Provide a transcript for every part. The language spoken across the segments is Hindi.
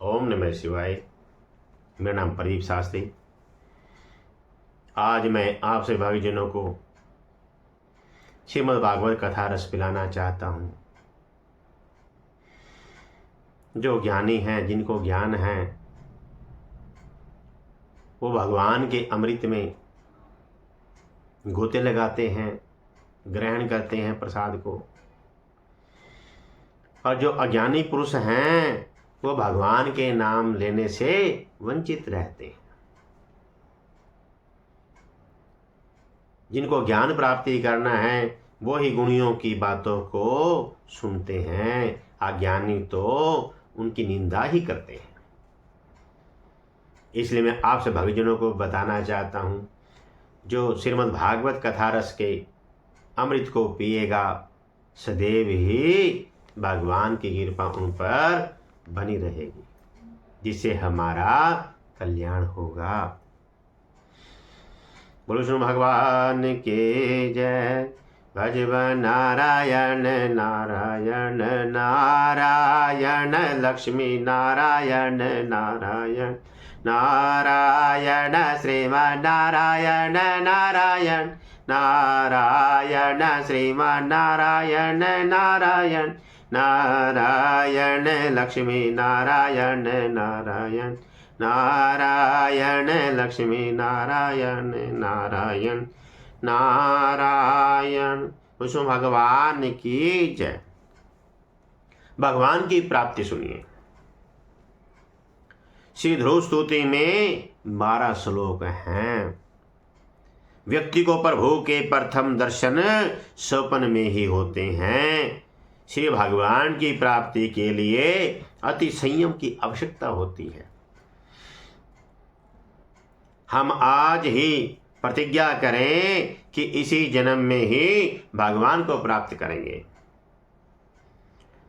ओम नमः शिवाय। मेरा नाम प्रदीप शास्त्री। आज मैं आपसे भक्तजनों को श्रीमद् भागवत कथा रस पिलाना चाहता हूँ। जो ज्ञानी हैं, जिनको ज्ञान है, वो भगवान के अमृत में गोते लगाते हैं, ग्रहण करते हैं प्रसाद को। और जो अज्ञानी पुरुष हैं, वो भगवान के नाम लेने से वंचित रहते हैं। जिनको ज्ञान प्राप्ति करना है वो ही गुणियों की बातों को सुनते हैं। अज्ञानी तो उनकी निंदा ही करते हैं। इसलिए मैं आपसे भक्तजनों को बताना चाहता हूँ, जो श्रीमद् भागवत कथा रस के अमृत को पिएगा, सदैव ही भगवान की कृपा उन पर बनी रहेगी, जिससे हमारा कल्याण होगा। बोलो श्री भगवान के जय। भजब नारायण नारायण नारायण, लक्ष्मी नारायण नारायण नारायण, श्रीमन नारायण नारायण नारायण, श्रीमन नारायण नारायण नारायण, लक्ष्मी नारायण नारायण नारायण, लक्ष्मी नारायण नारायण नारायण। विष्णु भगवान की जय। भगवान की प्राप्ति सुनिए। श्री ध्रुव स्तुति में 12 श्लोक हैं। व्यक्ति को प्रभु के प्रथम दर्शन स्वप्न में ही होते हैं। श्री भगवान की प्राप्ति के लिए अति संयम की आवश्यकता होती है। हम आज ही प्रतिज्ञा करें कि इसी जन्म में ही भगवान को प्राप्त करेंगे।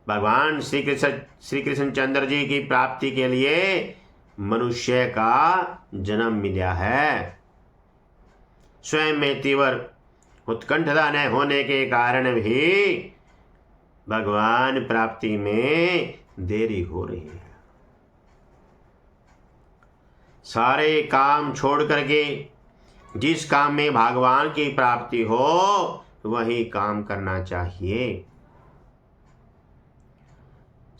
भगवान श्री कृष्ण चंद्र जी की प्राप्ति के लिए मनुष्य का जन्म मिला है। स्वयं में तीव्र उत्कंठता न होने के कारण भी भगवान प्राप्ति में देरी हो रही है। सारे काम छोड़ करके जिस काम में भगवान की प्राप्ति हो वही काम करना चाहिए।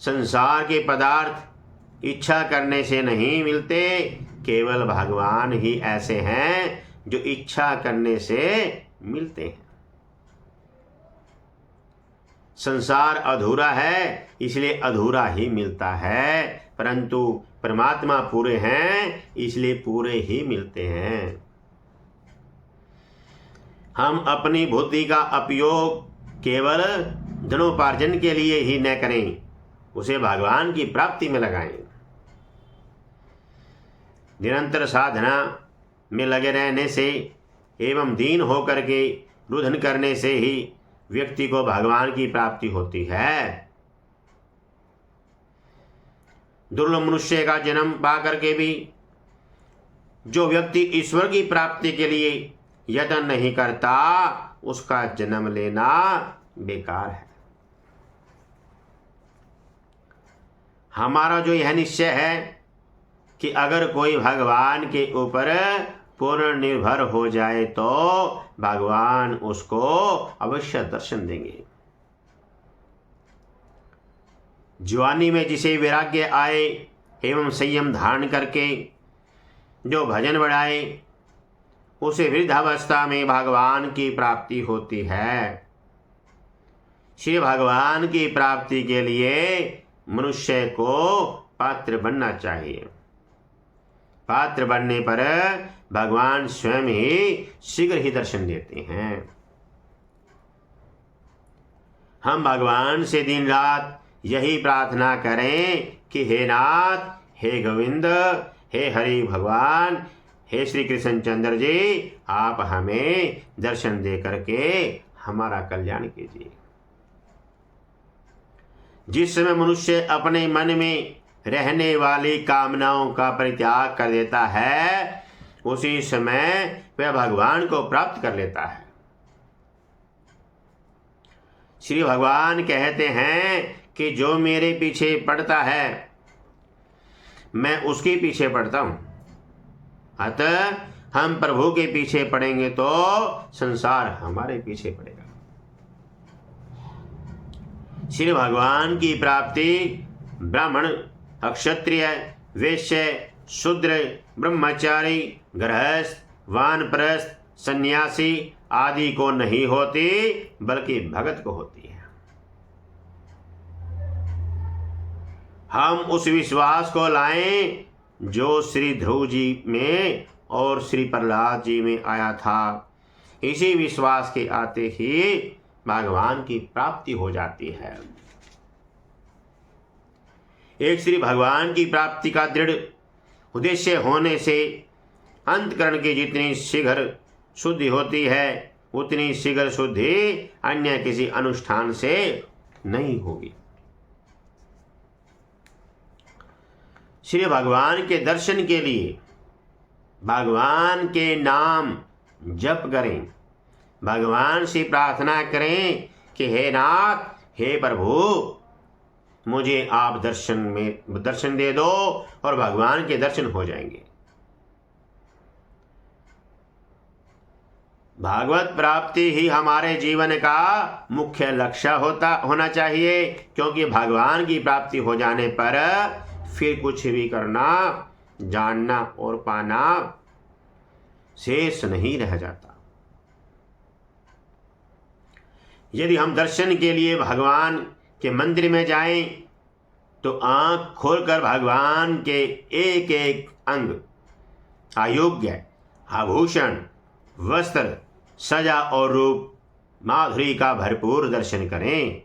संसार के पदार्थ इच्छा करने से नहीं मिलते, केवल भगवान ही ऐसे हैं जो इच्छा करने से मिलते हैं। संसार अधूरा है, इसलिए अधूरा ही मिलता है, परंतु परमात्मा पूरे हैं, इसलिए पूरे ही मिलते हैं। हम अपनी बुद्धि का उपयोग केवल धनोपार्जन के लिए ही न करें, उसे भगवान की प्राप्ति में लगाएं। निरंतर साधना में लगे रहने से एवं दीन होकर के रुदन करने से ही व्यक्ति को भगवान की प्राप्ति होती है। दुर्लभ मनुष्य का जन्म पा करके भी जो व्यक्ति ईश्वर की प्राप्ति के लिए यत्न नहीं करता, उसका जन्म लेना बेकार है। हमारा जो यह निश्चय है कि अगर कोई भगवान के ऊपर पूर्ण निर्भर हो जाए तो भगवान उसको अवश्य दर्शन देंगे। जवानी में जिसे वैराग्य आए एवं संयम धारण करके जो भजन बढ़ाए, उसे वृद्धावस्था में भगवान की प्राप्ति होती है। श्री भगवान की प्राप्ति के लिए मनुष्य को पात्र बनना चाहिए। पात्र बनने पर भगवान स्वयं ही शीघ्र ही दर्शन देते हैं। हम भगवान से दिन रात यही प्रार्थना करें कि हे नाथ, हे गोविंद, हे हरि भगवान, हे श्री कृष्ण चंद्र जी, आप हमें दर्शन दे करके हमारा कल्याण कीजिए। जिस समय मनुष्य अपने मन में रहने वाली कामनाओं का परित्याग कर देता है, उसी समय वह भगवान को प्राप्त कर लेता है। श्री भगवान कहते हैं कि जो मेरे पीछे पड़ता है मैं उसके पीछे पड़ता हूं। अतः हम प्रभु के पीछे पड़ेंगे तो संसार हमारे पीछे पड़ेगा। श्री भगवान की प्राप्ति ब्राह्मण, क्षत्रिय, वैश्य, शूद्र, ब्रह्मचारी, गृहस्थ, वानप्रस्थ, सन्यासी आदि को नहीं होती, बल्कि भगत को होती है। हम उस विश्वास को लाएं जो श्री ध्रुव जी में और श्री प्रहलाद जी में आया था। इसी विश्वास के आते ही भगवान की प्राप्ति हो जाती है। एक श्री भगवान की प्राप्ति का दृढ़ उद्देश्य होने से अंतकरण की जितनी शीघ्र शुद्धि होती है, उतनी शीघ्र शुद्धि अन्य किसी अनुष्ठान से नहीं होगी। श्री भगवान के दर्शन के लिए भगवान के नाम जप करें, भगवान से प्रार्थना करें कि हे नाथ, हे प्रभु, मुझे आप दर्शन दे दो, और भगवान के दर्शन हो जाएंगे। भागवत प्राप्ति ही हमारे जीवन का मुख्य लक्ष्य होना चाहिए, क्योंकि भगवान की प्राप्ति हो जाने पर फिर कुछ भी करना, जानना और पाना शेष नहीं रह जाता। यदि हम दर्शन के लिए भगवान के मंदिर में जाएं, तो आंख खोलकर भगवान के एक एक अंग, अयोग्य, आभूषण, वस्त्र, सजा और रूप माधुरी का भरपूर दर्शन करें।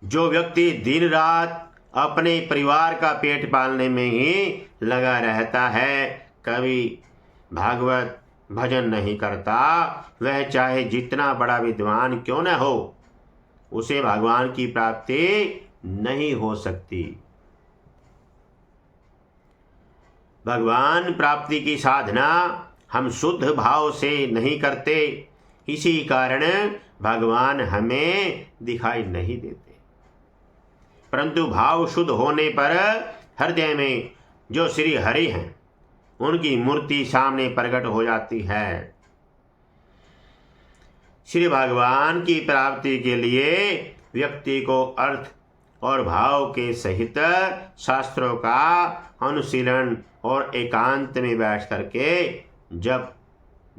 जो व्यक्ति दिन रात अपने परिवार का पेट पालने में ही लगा रहता है, कभी भागवत भजन नहीं करता, वह चाहे जितना बड़ा विद्वान क्यों न हो, उसे भगवान की प्राप्ति नहीं हो सकती। भगवान प्राप्ति की साधना हम शुद्ध भाव से नहीं करते, इसी कारण भगवान हमें दिखाई नहीं देते। परंतु भाव शुद्ध होने पर हृदय में जो श्री हरि हैं, उनकी मूर्ति सामने प्रकट हो जाती है। श्री भगवान की प्राप्ति के लिए व्यक्ति को अर्थ और भाव के सहित शास्त्रों का अनुशीलन और एकांत में बैठ करके जप,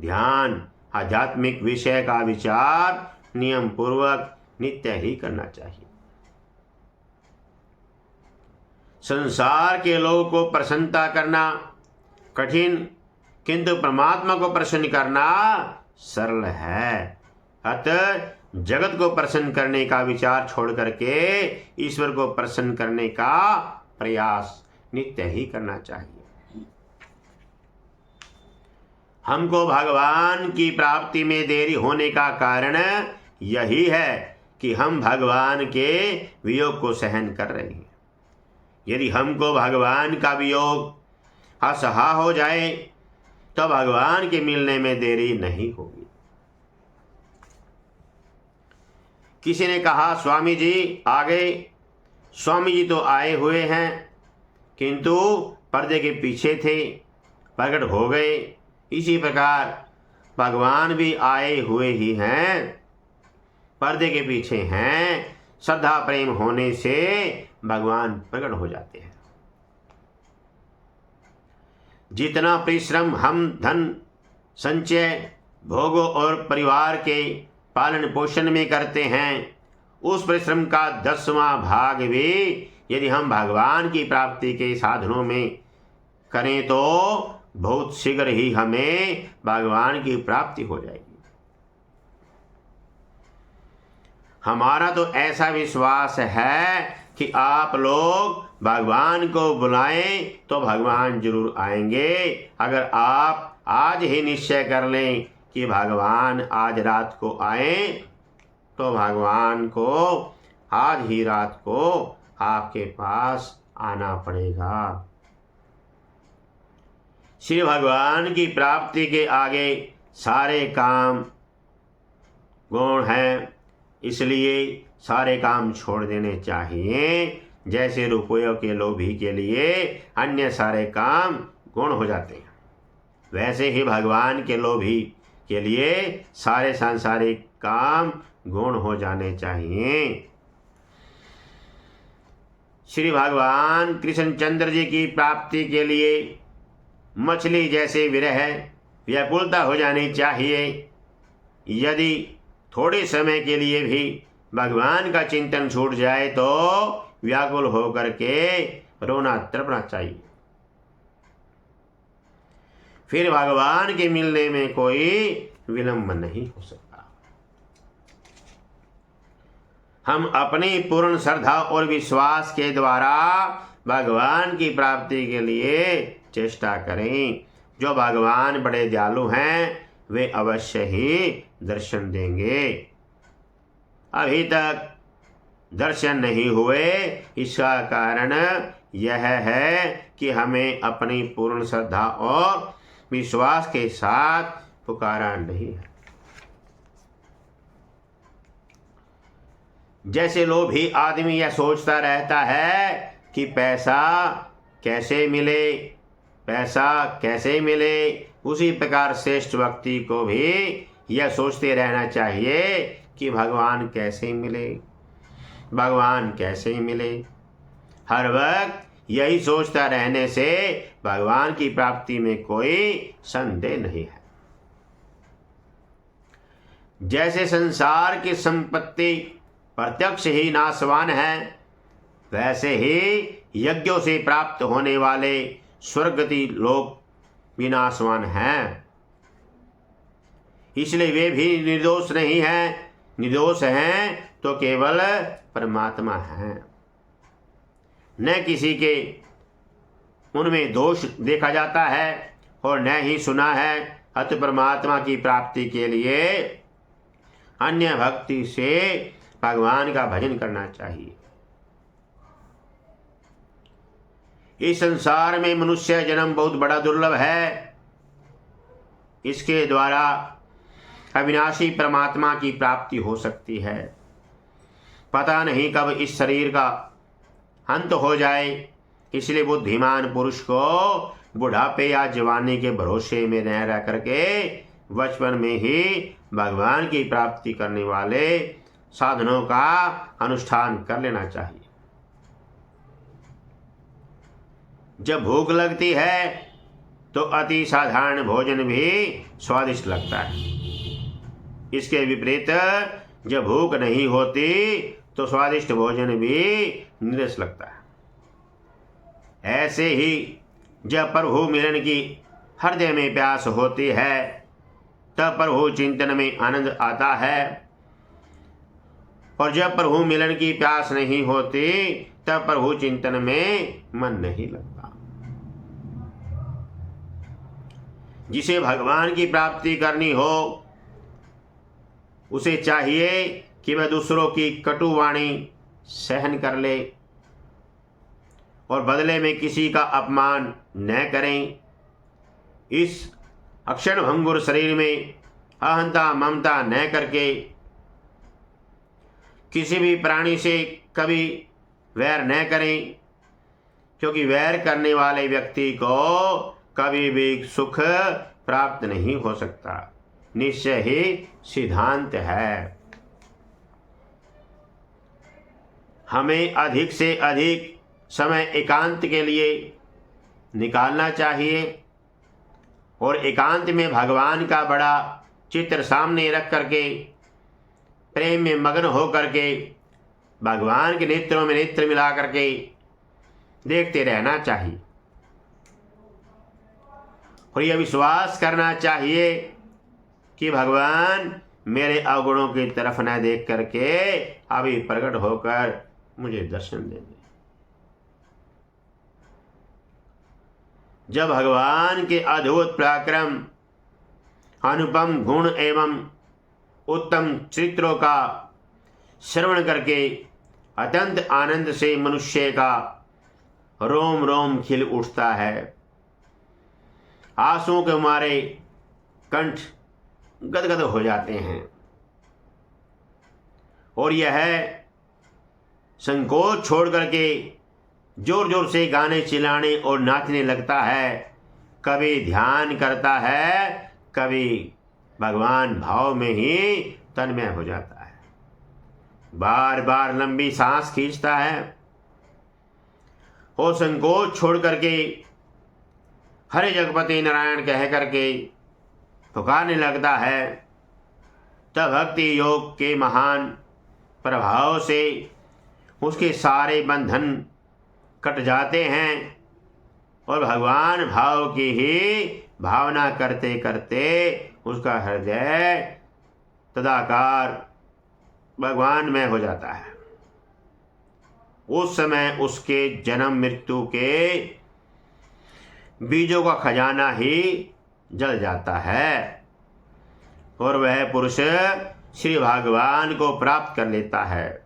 ध्यान, आध्यात्मिक विषय का विचार नियम पूर्वक नित्य ही करना चाहिए। संसार के लोगों को प्रसन्नता करना कठिन, किंतु परमात्मा को प्रसन्न करना सरल है। अतः जगत को प्रसन्न करने का विचार छोड़ करके ईश्वर को प्रसन्न करने का प्रयास नित्य ही करना चाहिए। हमको भगवान की प्राप्ति में देरी होने का कारण यही है कि हम भगवान के वियोग को सहन कर रहे हैं। यदि हमको भगवान का वियोग असहा हो जाए तो भगवान के मिलने में देरी नहीं होगी। किसी ने कहा, स्वामी जी आ गए। स्वामी जी तो आए हुए हैं, किंतु पर्दे के पीछे थे, प्रकट हो गए। इसी प्रकार भगवान भी आए हुए ही हैं, पर्दे के पीछे हैं। श्रद्धा प्रेम होने से भगवान प्रकट हो जाते हैं। जितना परिश्रम हम धन संचय, भोगों और परिवार के पालन पोषण में करते हैं, उस परिश्रम का 10वां भाग भी यदि हम भगवान की प्राप्ति के साधनों में करें तो बहुत शीघ्र ही हमें भगवान की प्राप्ति हो जाएगी। हमारा तो ऐसा विश्वास है कि आप लोग भगवान को बुलाएं तो भगवान जरूर आएंगे। अगर आप आज ही निश्चय कर लें कि भगवान आज रात को आए, तो भगवान को आज ही रात को आपके पास आना पड़ेगा। श्री भगवान की प्राप्ति के आगे सारे काम गौण हैं, इसलिए सारे काम छोड़ देने चाहिए। जैसे रुपयों के लोभी के लिए अन्य सारे काम गुण हो जाते हैं, वैसे ही भगवान के लोभी के लिए सारे सांसारिक काम गुण हो जाने चाहिए। श्री भगवान कृष्णचंद्र जी की प्राप्ति के लिए मछली जैसे विरह व्याकुलता हो जानी चाहिए। यदि थोड़े समय के लिए भी भगवान का चिंतन छूट जाए तो व्याकुल होकर के रोना तड़पना चाहिए। फिर भगवान के मिलने में कोई विलंब नहीं हो सकता। हम अपनी पूर्ण श्रद्धा और विश्वास के द्वारा भगवान की प्राप्ति के लिए चेष्टा करें। जो भगवान बड़े दयालु हैं वे अवश्य ही दर्शन देंगे। अभी तक दर्शन नहीं हुए, इसका कारण यह है कि हमें अपनी पूर्ण श्रद्धा और विश्वास के साथ पुकारा नहीं है। जैसे लोभी आदमी यह सोचता रहता है कि पैसा कैसे मिले, पैसा कैसे मिले, उसी प्रकार श्रेष्ठ व्यक्ति को भी यह सोचते रहना चाहिए कि भगवान कैसे मिले, भगवान कैसे मिले। हर वक्त यही सोचता रहने से भगवान की प्राप्ति में कोई संदेह नहीं है। जैसे संसार की संपत्ति प्रत्यक्ष ही नाशवान है, वैसे ही यज्ञों से प्राप्त होने वाले स्वर्गति लोक विनाशवान हैं। इसलिए वे भी निर्दोष नहीं हैं। निर्दोष हैं तो केवल परमात्मा हैं, न किसी के उनमें दोष देखा जाता है और न ही सुना है। अतः परमात्मा की प्राप्ति के लिए अन्य भक्ति से भगवान का भजन करना चाहिए। इस संसार में मनुष्य जन्म बहुत बड़ा दुर्लभ है। इसके द्वारा अविनाशी परमात्मा की प्राप्ति हो सकती है। पता नहीं कब इस शरीर का अंत हो जाए, इसलिए बुद्धिमान पुरुष को बुढ़ापे या जवानी के भरोसे में न रह करके बचपन में ही भगवान की प्राप्ति करने वाले साधनों का अनुष्ठान कर लेना चाहिए। जब भूख लगती है तो अति साधारण भोजन भी स्वादिष्ट लगता है। इसके विपरीत जब भूख नहीं होती तो स्वादिष्ट भोजन भी नीरस लगता है। ऐसे ही जब प्रभु मिलन की हृदय में प्यास होती है तब प्रभु चिंतन में आनंद आता है, और जब प्रभु मिलन की प्यास नहीं होती तब प्रभु चिंतन में मन नहीं लगता। जिसे भगवान की प्राप्ति करनी हो उसे चाहिए कि वह दूसरों की कटु वाणी सहन कर ले और बदले में किसी का अपमान न करें। इस अक्षण भंगुर शरीर में अहंता ममता न करके किसी भी प्राणी से कभी वैर न करें, क्योंकि वैर करने वाले व्यक्ति को कभी भी सुख प्राप्त नहीं हो सकता। निश्चय ही सिद्धांत है। हमें अधिक से अधिक समय एकांत के लिए निकालना चाहिए और एकांत में भगवान का बड़ा चित्र सामने रख करके प्रेम में मग्न हो करके भगवान के नेत्रों में नेत्र मिला करके देखते रहना चाहिए और यह विश्वास करना चाहिए कि भगवान मेरे अवगुणों की तरफ न देख करके अभी प्रकट होकर मुझे दर्शन दे दे। जब भगवान के अद्भुत पराक्रम, अनुपम गुण एवं उत्तम चित्रों का श्रवण करके अत्यंत आनंद से मनुष्य का रोम रोम खिल उठता है, आंसुओं के मारे कंठ गदगद हो जाते हैं, और यह संकोच छोड़ करके जोर जोर से गाने चिल्लाने और नाचने लगता है। कभी ध्यान करता है, कभी भगवान भाव में ही तन्मय हो जाता है। बार बार लंबी सांस खींचता है और संकोच छोड़ करके हरे जगपति नारायण कह करके पुकारने लगता है। तब भक्ति योग के महान प्रभाव से उसके सारे बंधन कट जाते हैं और भगवान भाव की ही भावना करते करते उसका हृदय तदाकार भगवान में हो जाता है। उस समय उसके जन्म मृत्यु के बीजों का खजाना ही जल जाता है और वह पुरुष श्री भगवान को प्राप्त कर लेता है।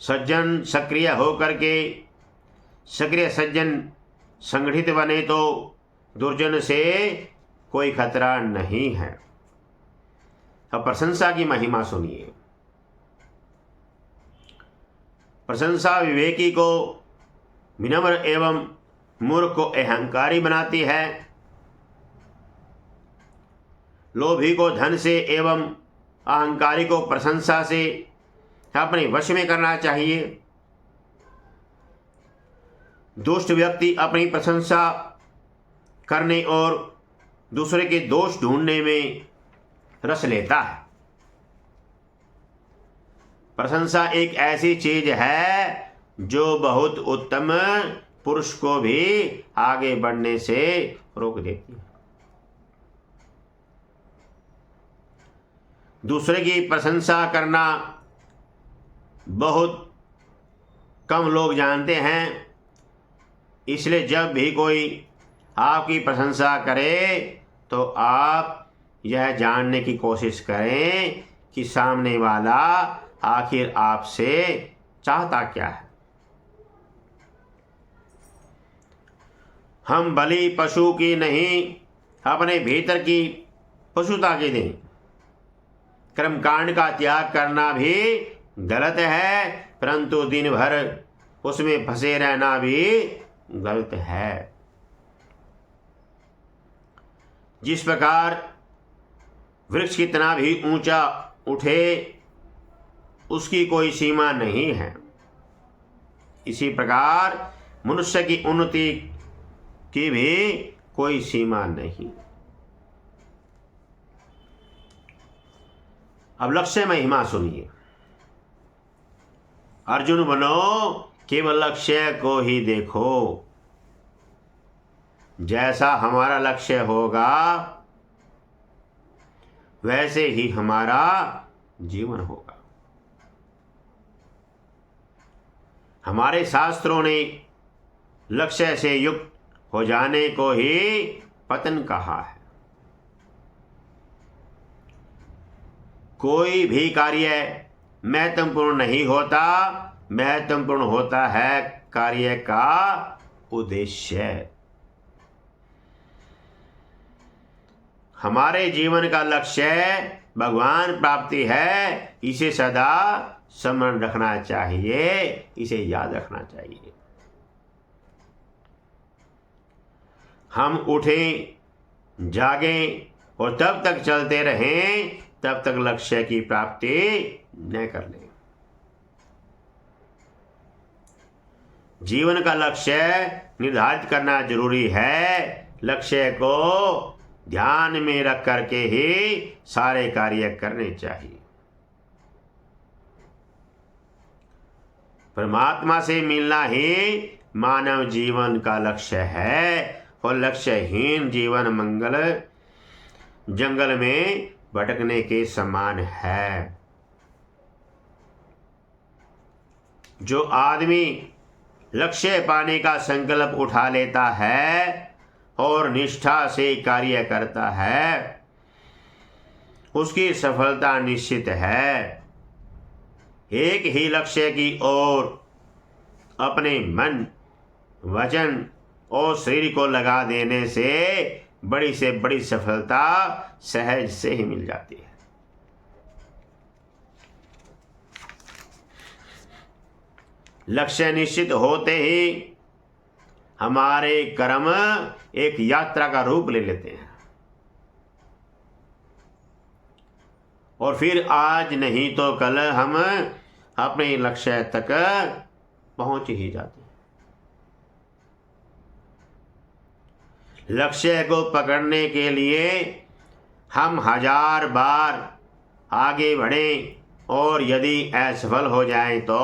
सज्जन सक्रिय होकर के सक्रिय सज्जन संगठित बने तो दुर्जन से कोई खतरा नहीं है। अब प्रशंसा की महिमा सुनिए। प्रशंसा विवेकी को विनम्र एवं मूर्ख को अहंकारी बनाती है। लोभी को धन से एवं अहंकारी को प्रशंसा से अपने वश में करना चाहिए। दुष्ट व्यक्ति अपनी प्रशंसा करने और दूसरे के दोष ढूंढने में रस लेता है। प्रशंसा एक ऐसी चीज है जो बहुत उत्तम पुरुष को भी आगे बढ़ने से रोक देती है। दूसरे की प्रशंसा करना बहुत कम लोग जानते हैं, इसलिए जब भी कोई आपकी प्रशंसा करे तो आप यह जानने की कोशिश करें कि सामने वाला आखिर आपसे चाहता क्या है। हम बलि पशु की नहीं, अपने भीतर की पशुता की दें। कर्मकांड का त्याग करना भी गलत है, परंतु दिन भर उसमें फंसे रहना भी गलत है। जिस प्रकार वृक्ष कितना भी ऊंचा उठे उसकी कोई सीमा नहीं है, इसी प्रकार मनुष्य की उन्नति की भी कोई सीमा नहीं। अब लक्ष्य महिमा सुनिए। अर्जुन बनो, केवल लक्ष्य को ही देखो। जैसा हमारा लक्ष्य होगा वैसे ही हमारा जीवन होगा। हमारे शास्त्रों ने लक्ष्य से युक्त हो जाने को ही पतन कहा है। कोई भी कार्य महत्वपूर्ण नहीं होता, महत्वपूर्ण होता है कार्य का उद्देश्य। हमारे जीवन का लक्ष्य भगवान प्राप्ति है, इसे सदा स्मरण रखना चाहिए, इसे याद रखना चाहिए। हम उठें जागें और तब तक चलते रहें तब तक लक्ष्य की प्राप्ति न कर लें। जीवन का लक्ष्य निर्धारित करना जरूरी है। लक्ष्य को ध्यान में रख करके ही सारे कार्य करने चाहिए। परमात्मा से मिलना ही मानव जीवन का लक्ष्य है और लक्ष्यहीन जीवन मंगल जंगल में भटकने के समान है। जो आदमी लक्ष्य पाने का संकल्प उठा लेता है और निष्ठा से कार्य करता है, उसकी सफलता निश्चित है। एक ही लक्ष्य की ओर अपने मन, वचन और शरीर को लगा देने से बड़ी से बड़ी सफलता सहज से ही मिल जाती है। लक्ष्य निश्चित होते ही हमारे कर्म एक यात्रा का रूप ले लेते हैं और फिर आज नहीं तो कल हम अपने लक्ष्य तक पहुंच ही जाते हैं। लक्ष्य को पकड़ने के लिए हम 1000 बार आगे बढ़ें और यदि असफल हो जाएं तो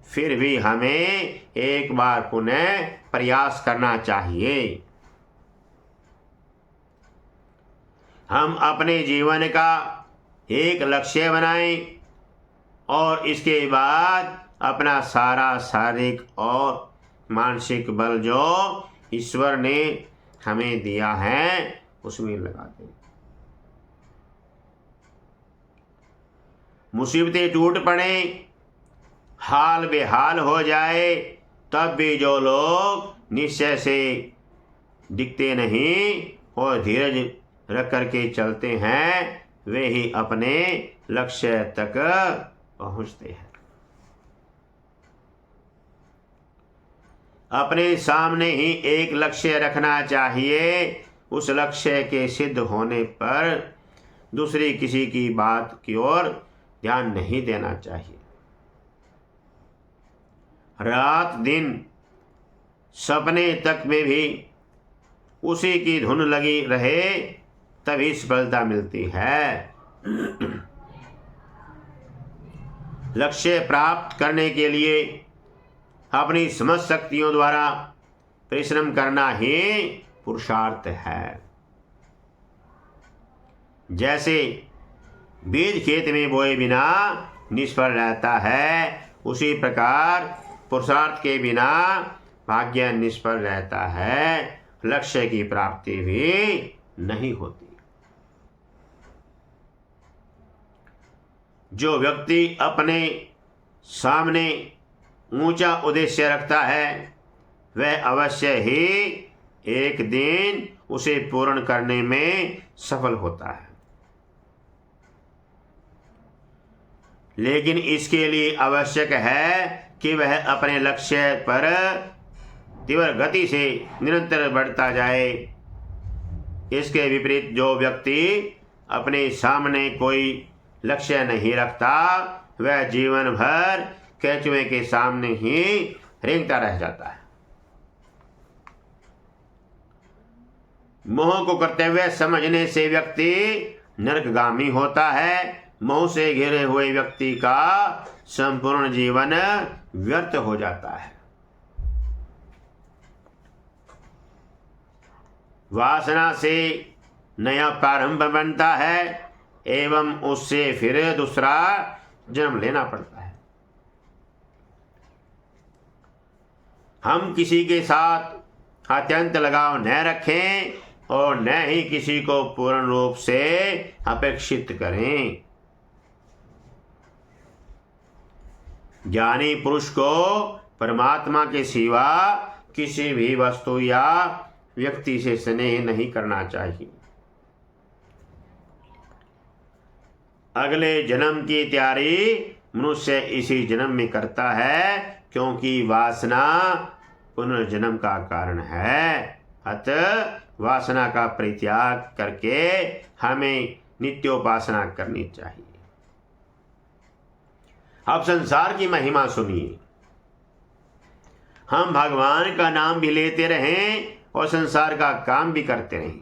फिर भी हमें एक बार पुनः प्रयास करना चाहिए। हम अपने जीवन का एक लक्ष्य बनाएं और इसके बाद अपना सारा शारीरिक और मानसिक बल जो ईश्वर ने हमें दिया है उसमें लगा दें। मुसीबतें टूट पड़े, हाल बेहाल हो जाए, तब भी जो लोग निश्चय से दिखते नहीं और धीरज रख करके चलते हैं वे ही अपने लक्ष्य तक पहुंचते हैं। अपने सामने ही एक लक्ष्य रखना चाहिए। उस लक्ष्य के सिद्ध होने पर दूसरी किसी की बात की ओर ध्यान नहीं देना चाहिए। रात दिन सपने तक में भी उसी की धुन लगी रहे तभी सफलता मिलती है। लक्ष्य प्राप्त करने के लिए अपनी समस्त शक्तियों द्वारा परिश्रम करना ही पुरुषार्थ है। जैसे बीज खेत में बोए बिना निष्फल रहता है, उसी प्रकार पुरुषार्थ के बिना भाग्य निष्फल रहता है। लक्ष्य की प्राप्ति भी नहीं होती। जो व्यक्ति अपने सामने ऊंचा उद्देश्य रखता है वह अवश्य ही एक दिन उसे पूर्ण करने में सफल होता है। लेकिन इसके लिए आवश्यक है कि वह अपने लक्ष्य पर तीव्र गति से निरंतर बढ़ता जाए। इसके विपरीत जो व्यक्ति अपने सामने कोई लक्ष्य नहीं रखता वह जीवन भर केंचुए के सामने ही रेंगता रह जाता है। मोह को कर्तव्य समझने से व्यक्ति नरकगामी होता है। मोह से घिरे हुए व्यक्ति का संपूर्ण जीवन व्यर्थ हो जाता है। वासना से नया प्रारंभ बनता है एवं उससे फिर दूसरा जन्म लेना पड़ता है। हम किसी के साथ अत्यंत लगाव न रखें और न ही किसी को पूर्ण रूप से अपेक्षित करें। ज्ञानी पुरुष को परमात्मा के सिवा किसी भी वस्तु या व्यक्ति से स्नेह नहीं करना चाहिए। अगले जन्म की तैयारी मनुष्य इसी जन्म में करता है, क्योंकि वासना पुनर्जन्म का कारण है। अतः वासना का परित्याग करके हमें नित्योपासना करनी चाहिए। अब संसार की महिमा सुनिए। हम भगवान का नाम भी लेते रहें और संसार का काम भी करते रहें।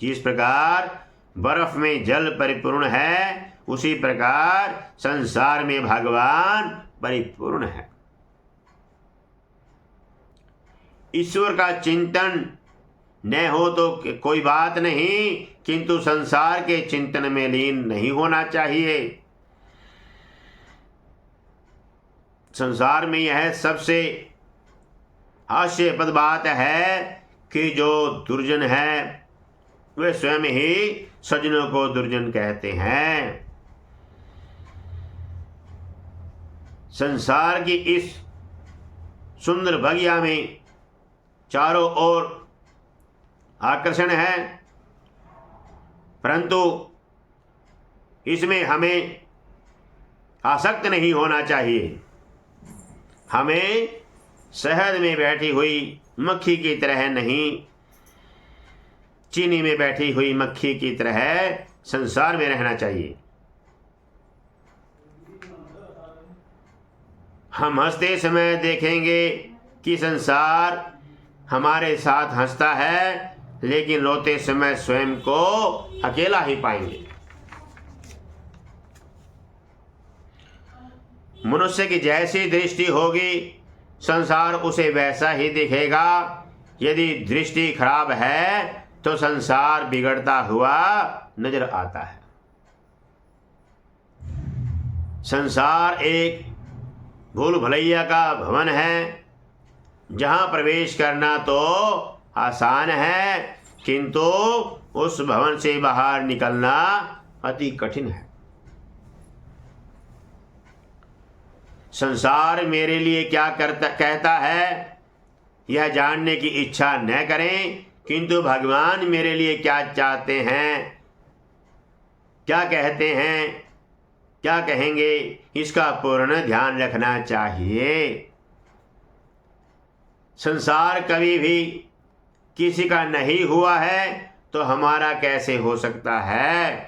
जिस प्रकार बर्फ में जल परिपूर्ण है उसी प्रकार संसार में भगवान परिपूर्ण है। ईश्वर का चिंतन न हो तो कोई बात नहीं, किंतु संसार के चिंतन में लीन नहीं होना चाहिए। संसार में यह सबसे हास्यास्पद बात है कि जो दुर्जन है वे स्वयं ही सज्जनों को दुर्जन कहते हैं। संसार की इस सुंदर बगिया में चारों ओर आकर्षण है, परंतु इसमें हमें आसक्त नहीं होना चाहिए। हमें शहद में बैठी हुई मक्खी की तरह नहीं, चीनी में बैठी हुई मक्खी की तरह संसार में रहना चाहिए। हम हंसते समय देखेंगे कि संसार हमारे साथ हंसता है, लेकिन रोते समय स्वयं को अकेला ही पाएंगे। मनुष्य की जैसी दृष्टि होगी संसार उसे वैसा ही दिखेगा। यदि दृष्टि खराब है तो संसार बिगड़ता हुआ नजर आता है। संसार एक भूल भुलैया का भवन है, जहां प्रवेश करना तो आसान है, किंतु उस भवन से बाहर निकलना अति कठिन है। संसार मेरे लिए क्या कहता है यह जानने की इच्छा न करें, किंतु भगवान मेरे लिए क्या चाहते हैं, क्या कहते हैं, क्या कहेंगे, इसका पूर्ण ध्यान रखना चाहिए। संसार कभी भी किसी का नहीं हुआ है तो हमारा कैसे हो सकता है।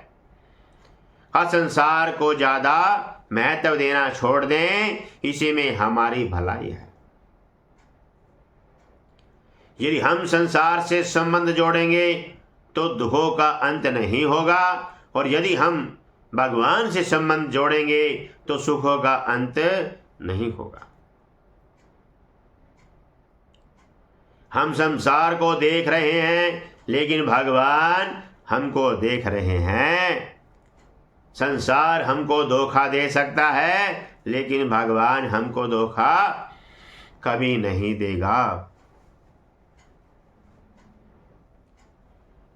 संसार को ज्यादा महत्व देना छोड़ दें, इसी में हमारी भलाई है। यदि हम संसार से संबंध जोड़ेंगे तो दुखों का अंत नहीं होगा, और यदि हम भगवान से संबंध जोड़ेंगे तो सुखों का अंत नहीं होगा। हम संसार को देख रहे हैं, लेकिन भगवान हमको देख रहे हैं। संसार हमको धोखा दे सकता है, लेकिन भगवान हमको धोखा कभी नहीं देगा।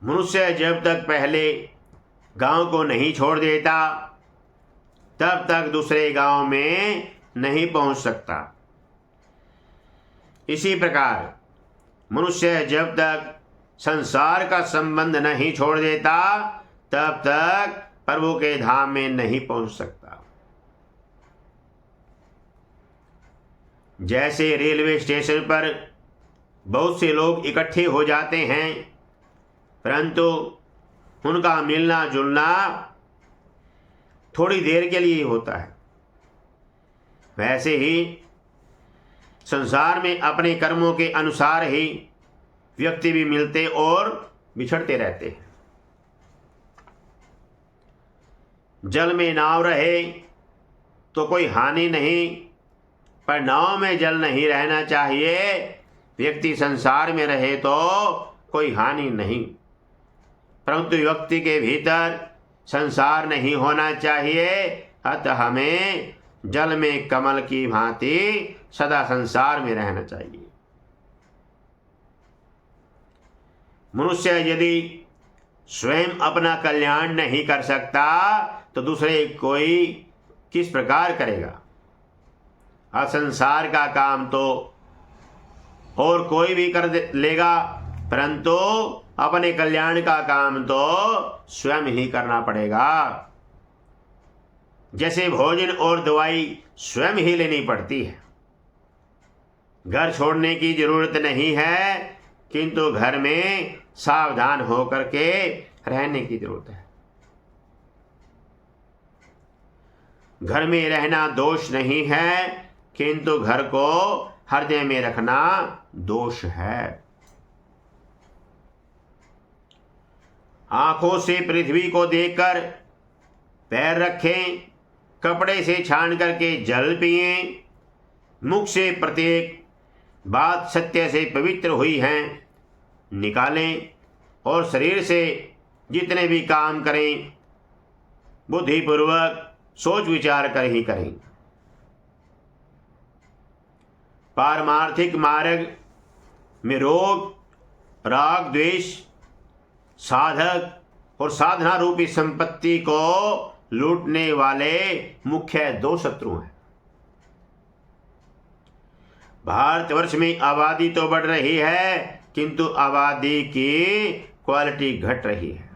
मनुष्य जब तक पहले गांव को नहीं छोड़ देता तब तक दूसरे गांव में नहीं पहुंच सकता। इसी प्रकार मनुष्य जब तक संसार का संबंध नहीं छोड़ देता तब तक प्रभु के धाम में नहीं पहुंच सकता। जैसे रेलवे स्टेशन पर बहुत से लोग इकट्ठे हो जाते हैं, परंतु उनका मिलना जुलना थोड़ी देर के लिए होता है, वैसे ही संसार में अपने कर्मों के अनुसार ही व्यक्ति भी मिलते और बिछड़ते रहते हैं। जल में नाव रहे तो कोई हानि नहीं, पर नाव में जल नहीं रहना चाहिए। व्यक्ति संसार में रहे तो कोई हानि नहीं, परंतु व्यक्ति के भीतर संसार नहीं होना चाहिए। अतः हमें जल में कमल की भांति सदा संसार में रहना चाहिए। मनुष्य यदि स्वयं अपना कल्याण नहीं कर सकता तो दूसरे कोई किस प्रकार करेगा। संसार का काम तो और कोई भी कर लेगा, परंतु अपने कल्याण का काम तो स्वयं ही करना पड़ेगा। जैसे भोजन और दवाई स्वयं ही लेनी पड़ती है। घर छोड़ने की जरूरत नहीं है, किंतु घर में सावधान होकर के रहने की जरूरत है। घर में रहना दोष नहीं है, किंतु घर को हृदय में रखना दोष है। आंखों से पृथ्वी को देखकर पैर रखें, कपड़े से छान करके जल पिएं, मुख से प्रत्येक बात सत्य से पवित्र हुई है निकालें, और शरीर से जितने भी काम करें बुद्धिपूर्वक सोच विचार कर ही करें। पारमार्थिक मार्ग में रोग, राग, द्वेष साधक और साधना रूपी संपत्ति को लूटने वाले मुख्य दो शत्रु हैं। भारतवर्ष में आबादी तो बढ़ रही है, किंतु आबादी की क्वालिटी घट रही है।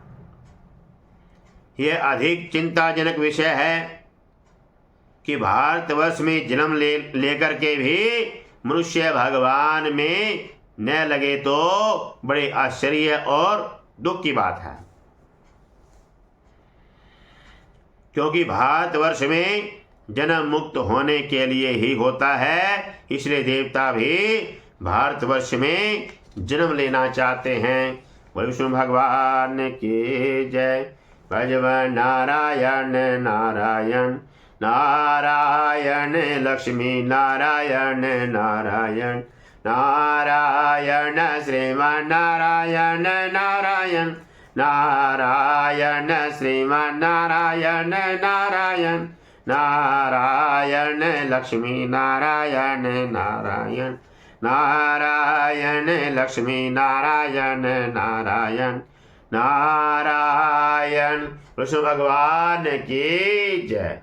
यह अधिक चिंताजनक विषय है। कि भारतवर्ष में जन्म लेकर के भी मनुष्य भगवान में न लगे तो बड़े आश्चर्य और दुख की बात है। क्योंकि भारतवर्ष में जन्म मुक्त होने के लिए ही होता है, इसलिए देवता भी भारतवर्ष में जन्म लेना चाहते हैं। विष्णु भगवान की जय। भजव नारायण नारायण नारायण लक्ष्मी नारायण नारायण नारायण श्रीमान नारायण नारायण नारायण श्रीमान नारायण नारायण नारायण लक्ष्मी नारायण नारायण नारायण लक्ष्मी नारायण नारायण नारायण। कृष्ण भगवान की जय।